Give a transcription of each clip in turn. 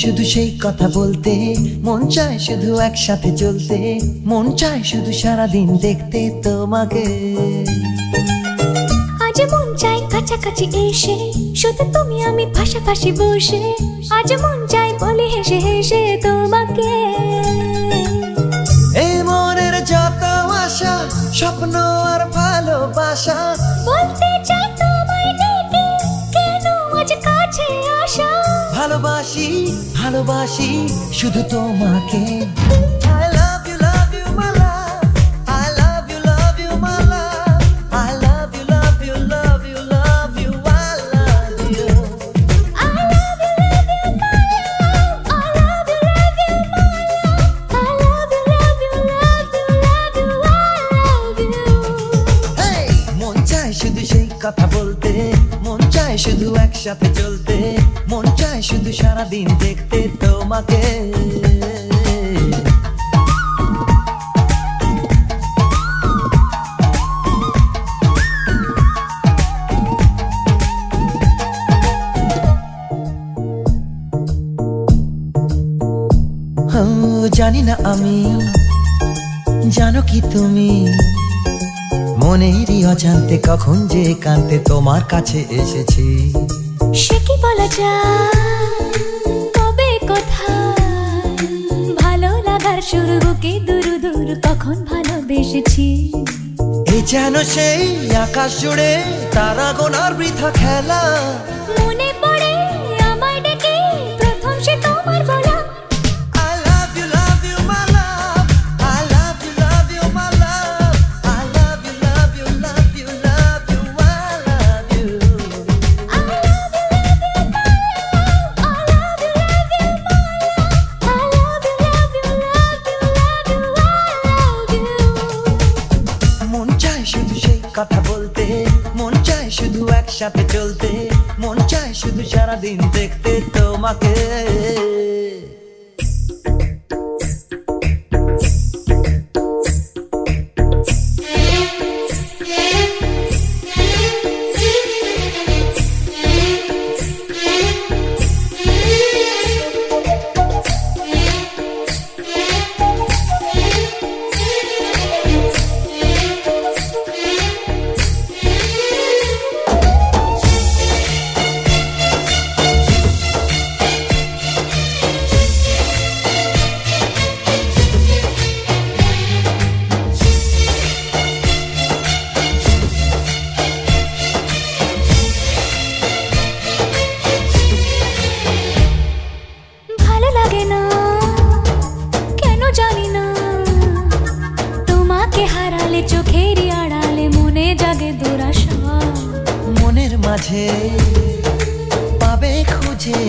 শুধু সেই কথা বলতে, মন চায় শুধু একসাথে চলতে, মন চায় শুধু সারাদিন দেখতে তোমাকে। আজ মন চায় কাছাকাছি এসে, শুধু তুমি আমি পাশাপাশি বসে, আজ মন চায় বলি হেসে হেসে তোমাকে। এই মনের যত আশা, স্বপ্ন আর ভালোবাসা, বলতে চাই তোমায় ডেকে, কেন আজ কাছে আসা। ভালোবাসি ভালোবাসি শুধু তোমাকে। I love you my love, I love you my love, I love you love you love you love you, I love you. I love you my love, I love you my love, I love you love you love you love you, I love you. Hey, মন চায় শুধু সেই কথা বলতে, মন চায় শুধু একসাথে চলতে, মন চায় শুধু সারাদিন দেখতে তোমাকে। জানি না আমি, জানো কি তুমি, মনেরই অজান্তে কখন যে কান্তে তোমার কাছে এসেছি। সে কি বলা যায়, কবে কোথায়, ভালো লাগার শুরু বুকে দূর দূর কখন ভালোবেসেছি। এই যেন সেই আকাশ জুড়ে তারা গোনার বৃথা খেলা, মনে পড়ে আমায় ডেকে প্রথম সে তোমার বলা। I love you my love, I love you my love, I love you love you love you love you, I love you. I love you my love, I love you my love, I love you love you love you love you, I love you. মন চায় শুধু সেই কথা বলতে, মন চায় শুধু একসাথে চলতে, মন চায় শুধু সারাদিন দেখতে তোমাকে। চোখেরই আড়ালে মনে জাগে দুরাশা, মনের মাঝে পাবে খুঁজে,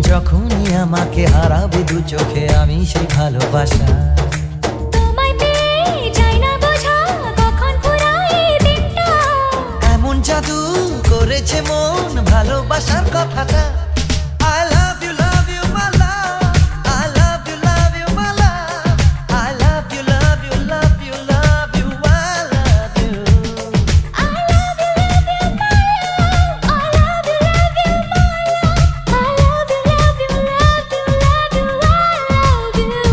যখনই আমাকে হারাবে দু চোখে আমি সেই ভালোবাসা। তোমায় পেয়ে যাই না বোঝা কখন ফুরায় দিনটা, এমন জাদু করেছে মন ভালোবাসার কথাটা। I love you my love, I love you my love, I love you love you love you love you, I love you. I love you my love, I love you my love, I love you love you love you love you, I love you.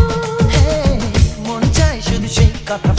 Hey, মন চায় শুধু সেই কথা